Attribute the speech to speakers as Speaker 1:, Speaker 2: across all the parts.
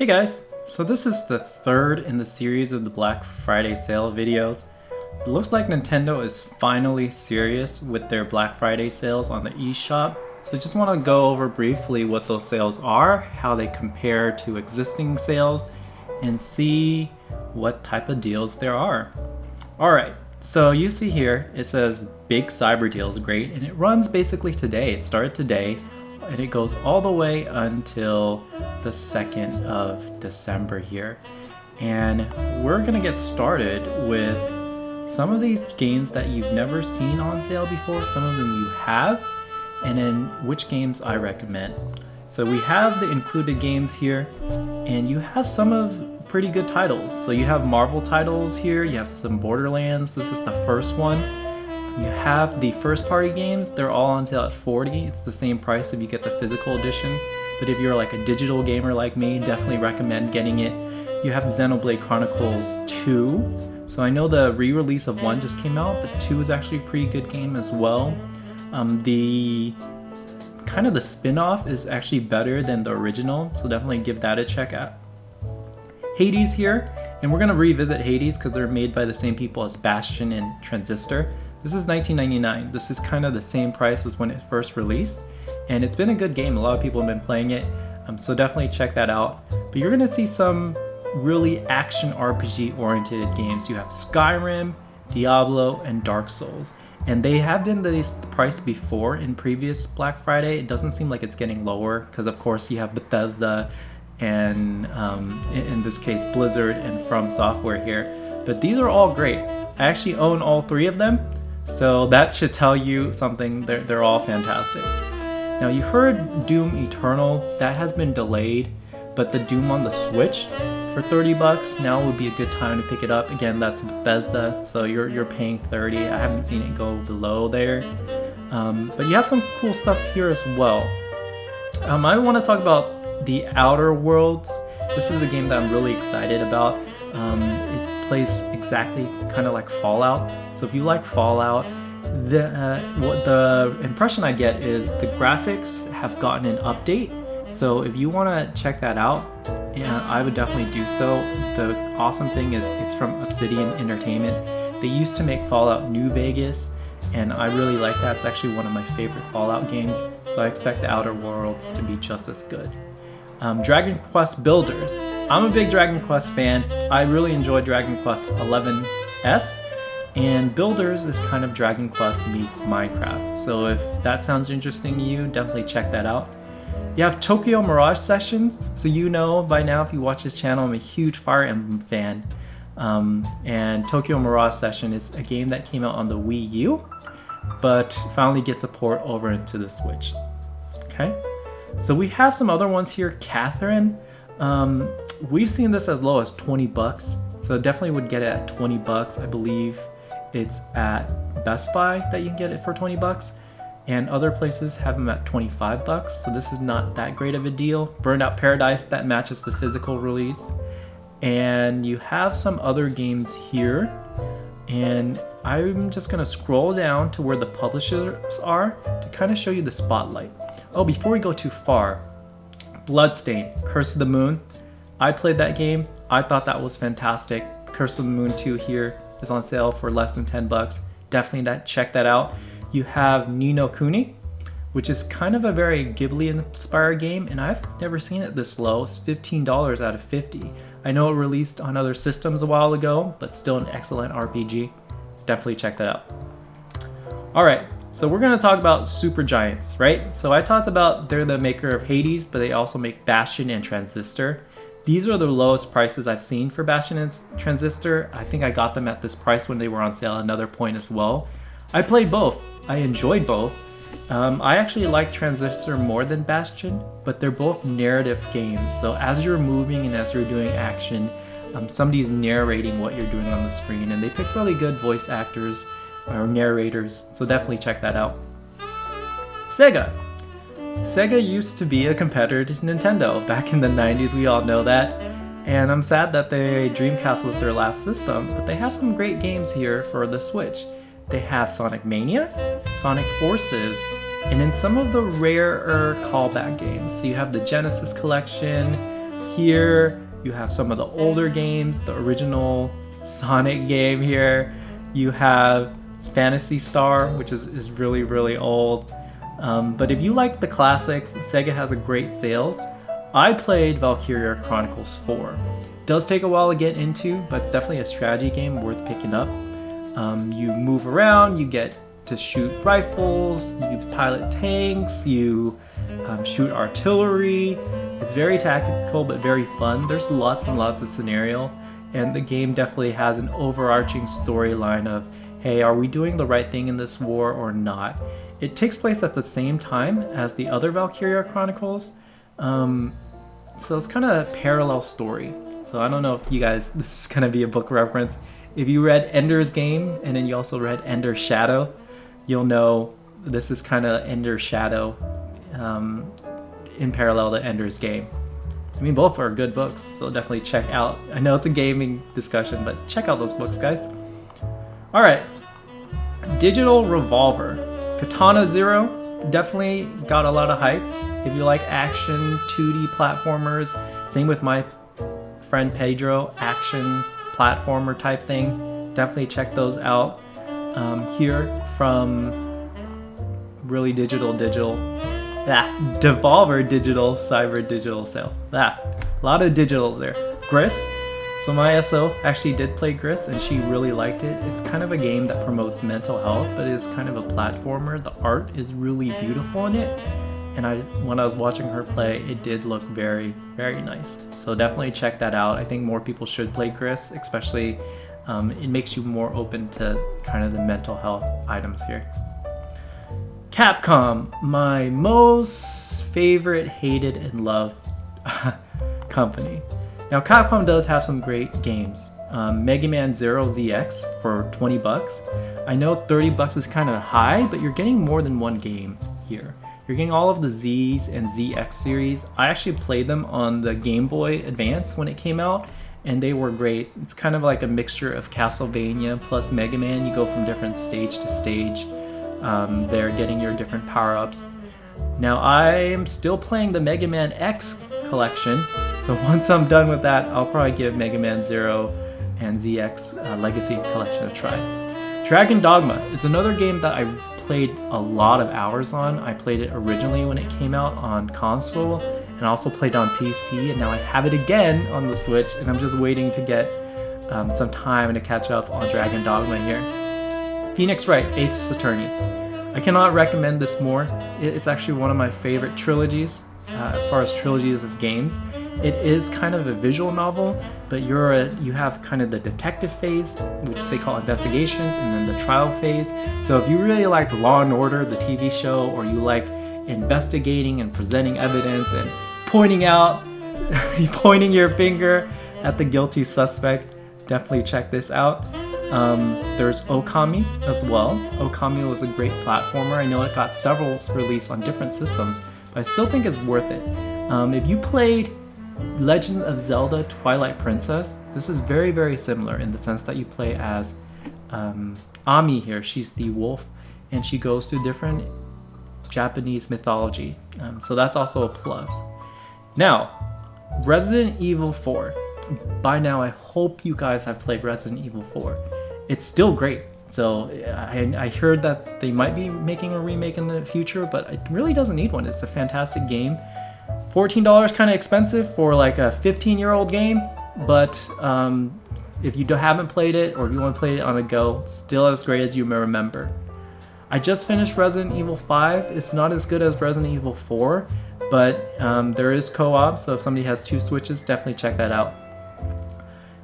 Speaker 1: Hey guys, so this is the third in the series of the Black Friday sale videos. It looks like Nintendo is finally serious with their Black Friday sales on the eShop. So I just want to go over briefly what those sales are, how they compare to existing sales, and see what type of deals there are. Alright, so you see here it says Big Cyber Deals, great, and it runs basically today. It started today and it goes all the way until the 2nd of December here. And we're gonna get started with some of these games that you've never seen on sale before, some of them you have, and then which games I recommend. So we have the included games here, and you have some of pretty good titles. So you have Marvel titles here, you have some Borderlands, this is the first one. You have the first party games, they're all on sale at $40. It's the same price if you get the physical edition. But if you're like a digital gamer like me, definitely recommend getting it. You have Xenoblade Chronicles 2. So I know the re-release of 1 just came out, but 2 is actually a pretty good game as well. The spin-off is actually better than the original, so definitely give that a check out. Hades here, and we're gonna revisit Hades because they're made by the same people as Bastion and Transistor. This is $19.99. This is kind of the same price as when it first released, and it's been a good game. A lot of people have been playing it, so definitely check that out. But you're gonna see some really action RPG oriented games. You have Skyrim, Diablo, and Dark Souls, and they have been this price before in previous Black Friday. It doesn't seem like it's getting lower because of course you have Bethesda and in this case Blizzard and From Software here, but these are all great. I actually own all 3 of them, so that should tell you something. They're all fantastic. Now you heard Doom Eternal, that has been delayed, but the Doom on the Switch for $30, now would be a good time to pick it up. Again, that's Bethesda, so you're paying $30. I haven't seen it go below there, but you have some cool stuff here as well. I want to talk about the Outer Worlds. This is a game that I'm really excited about. It plays exactly kind of like Fallout. So if you like Fallout, what the impression I get is the graphics have gotten an update. So if you want to check that out, I would definitely do so. The awesome thing is it's from Obsidian Entertainment. They used to make Fallout New Vegas, and I really like that. It's actually one of my favorite Fallout games. So I expect the Outer Worlds to be just as good. Dragon Quest Builders. I'm a big Dragon Quest fan. I really enjoy Dragon Quest 11S, and Builders is kind of Dragon Quest meets Minecraft. So if that sounds interesting to you, definitely check that out. You have Tokyo Mirage Sessions. So you know by now if you watch this channel, I'm a huge Fire Emblem fan. And Tokyo Mirage Session is a game that came out on the Wii U, but finally gets a port over into the Switch. Okay. So we have some other ones here. Catherine, we've seen this as low as $20, so definitely would get it at $20. I believe it's at Best Buy that you can get it for $20, and other places have them at $25, so this is not that great of a deal. Burned Out Paradise, that matches the physical release. And you have some other games here, and I'm just gonna scroll down to where the publishers are to kind of show you the spotlight. Oh, before we go too far, Bloodstained, Curse of the Moon. I played that game. I thought that was fantastic. Curse of the Moon 2 here is on sale for less than $10. Definitely check that out. You have Ni no Kuni, which is kind of a very Ghibli-inspired game, and I've never seen it this low. It's $15 out of $50. I know it released on other systems a while ago, but still an excellent RPG. Definitely check that out. All right. So we're going to talk about Supergiants, right? So I talked about they're the maker of Hades, but they also make Bastion and Transistor. These are the lowest prices I've seen for Bastion and Transistor. I think I got them at this price when they were on sale at another point as well. I played both. I enjoyed both. I actually like Transistor more than Bastion, but they're both narrative games. So as you're moving and as you're doing action, somebody's narrating what you're doing on the screen, and they pick really good voice actors or narrators, so definitely check that out. Sega. Sega used to be a competitor to Nintendo back in the 90s, we all know that, and I'm sad that the Dreamcast was their last system, but they have some great games here for the Switch. They have Sonic Mania, Sonic Forces, and then some of the rarer callback games. So you have the Genesis Collection, Here you have some of the older games, the original Sonic game here. You have Phantasy Star, which is really, really old. But if you like the classics, Sega has a great sales. I played Valkyriachronicles 4. It does take a while to get into, but it's definitely a strategy game worth picking up. You move around, you get to shoot rifles, you pilot tanks, you shoot artillery. It's very tactical but very fun. There's lots and lots of scenario, and the game definitely has an overarching storyline of, hey, are we doing the right thing in this war or not? It takes place at the same time as the other Valkyriachronicles, so it's kind of a parallel story. So I don't know if you guys, this is going to be a book reference. If you read Ender's Game and then you also read Ender's Shadow, you'll know this is kind of Ender's Shadow in parallel to Ender's Game. I mean, both are good books, so definitely check out. I know it's a gaming discussion, but check out those books, guys. All right, Digital Revolver. Katana Zero definitely got a lot of hype. If you like action 2D platformers, same with my friend Pedro, action platformer type thing, definitely check those out. Here from really Devolver Digital Cyber Digital Sale. A lot of digitals there. Gris. So my SO actually did play Gris and she really liked it. It's kind of a game that promotes mental health, but it's kind of a platformer. The art is really beautiful in it. And when I was watching her play, it did look very, very nice. So definitely check that out. I think more people should play Gris, especially it makes you more open to kind of the mental health items here. Capcom, my most favorite, hated, and loved company. Now Capcom does have some great games. Megamanzero ZX for 20 bucks. I know 30 bucks is kind of high, but you're getting more than one game here. You're getting all of the Z's and ZX series. I actually played them on the Game Boy Advance when it came out, and they were great. It's kind of like a mixture of Castlevania plus Mega Man. You go from different stage to stage. They're getting your different power-ups. Now I'm still playing the megamanzx collection, so once I'm done with that, I'll probably give Megamanzero and ZX Legacy Collection a try. Dragon Dogma is another game that I played a lot of hours on. I played it originally when it came out on console, and also played on PC, and now I have it again on the Switch, and I'm just waiting to get some time to catch up on Dragon Dogma here. Phoenix Wright, Ace Attorney. I cannot recommend this more. It's actually one of my favorite trilogies as far as trilogies of games. It is kind of a visual novel, but you have kind of the detective phase, which they call investigations, and then the trial phase. So if you really like Law and Order, the TV show, or you like investigating and presenting evidence and pointing your finger at the guilty suspect, definitely check this out. There's Okami as well. Okami was a great platformer. I know it got several released on different systems, but I still think it's worth it. If you played Legend of Zelda Twilight Princess, this is very, very similar in the sense that you play as Ami here. She's the wolf, and she goes through different Japanese mythology. So that's also a plus. Now, Resident Evil 4. By now, I hope you guys have played Resident Evil 4. It's still great. So I heard that they might be making a remake in the future, but it really doesn't need one. It's a fantastic game. $14 kind of expensive for like a 15-year-old game, but if you haven't played it, or if you want to play it on a go, still as great as you may remember. I just finished Resident Evil 5. It's not as good as Resident Evil 4, but there is co-op, so if somebody has 2 Switches, definitely check that out.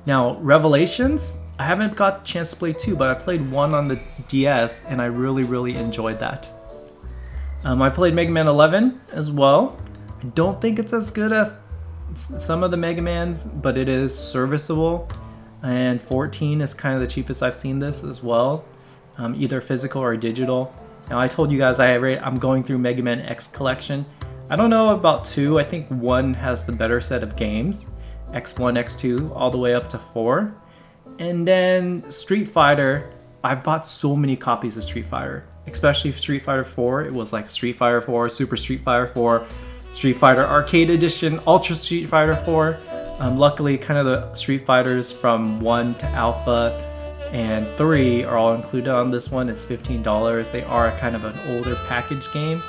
Speaker 1: Now, Revelations, I haven't got a chance to play 2, but I played 1 on the DS, and I really, really enjoyed that. I played Mega Man 11 as well. I don't think it's as good as some of the Mega Mans, but it is serviceable. And 14 is kind of the cheapest I've seen this as well, either physical or digital. Now, I told you guys I'm going through megamanzx collection. I don't know about 2. I think 1 has the better set of games. X1, X2, all the way up to 4. And then Street Fighter, I've bought so many copies of Street Fighter, especially Street Fighter 4. It was like Street Fighter 4, Super Street Fighter 4, Street Fighter Arcade Edition, Ultra Street Fighter 4. Luckily, kind of the Street Fighters from 1 to Alpha and 3 are all included on this one. It's $15. They are kind of an older package game.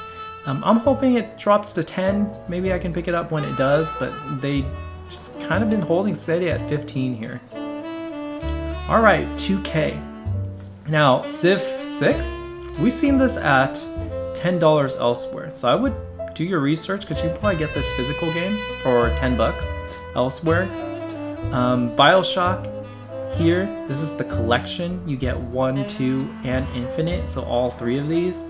Speaker 1: I'm hoping it drops to 10. Maybe I can pick it up when it does, but they just kind of been holding steady at 15 here. All right, 2K. Now, Civ 6, we've seen this at $10 elsewhere. So I would do your research because you can probably get this physical game for 10 bucks elsewhere. Bioshock here, this is the collection. You get 1, 2, and Infinite, so all 3 of these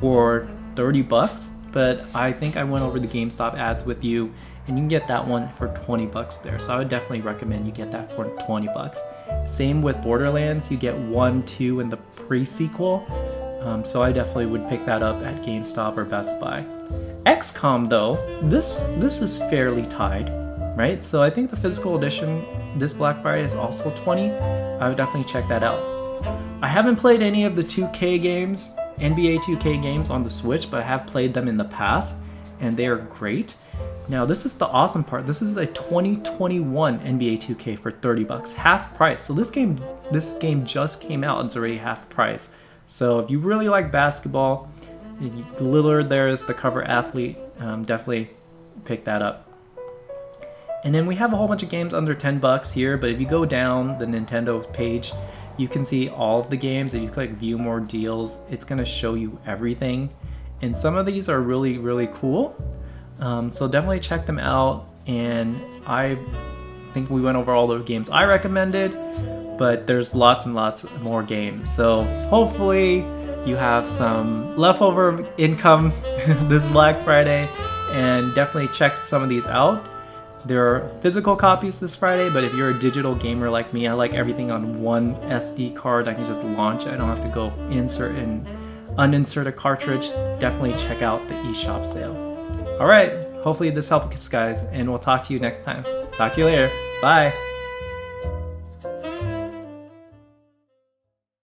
Speaker 1: for 30 bucks. But I think I went over the GameStop ads with you, and you can get that one for 20 bucks there. So I would definitely recommend you get that for 20 bucks. Same with Borderlands, you get 1, 2, and the pre-sequel. So I definitely would pick that up at GameStop or Best Buy. XCOM though, this is fairly tied, right? So I think the physical edition this Black Friday is also 20. I would definitely check that out. I haven't played any of the 2K games, NBA 2K games on the Switch, but I have played them in the past, and they are great. Now this is the awesome part. This is a 2021 NBA 2K for 30 bucks, half price. So this game just came out. It's already half price. So if you really like basketball, Lillard there is the cover athlete. Definitely pick that up. And then we have a whole bunch of games under 10 bucks here, but if you go down the Nintendo page, you can see all of the games. If you click view more deals, it's gonna show you everything. And some of these are really, really cool. So definitely check them out. And I think we went over all the games I recommended, but there's lots and lots more games. So hopefully you have some leftover income this Black Friday, and definitely check some of these out. There are physical copies this Friday, but if you're a digital gamer like me, I like everything on one SD card. I can just launch it. I don't have to go insert and uninsert a cartridge. Definitely check out the eShop sale. All right, hopefully this helps guys, and we'll talk to you next time. Talk to you later. Bye.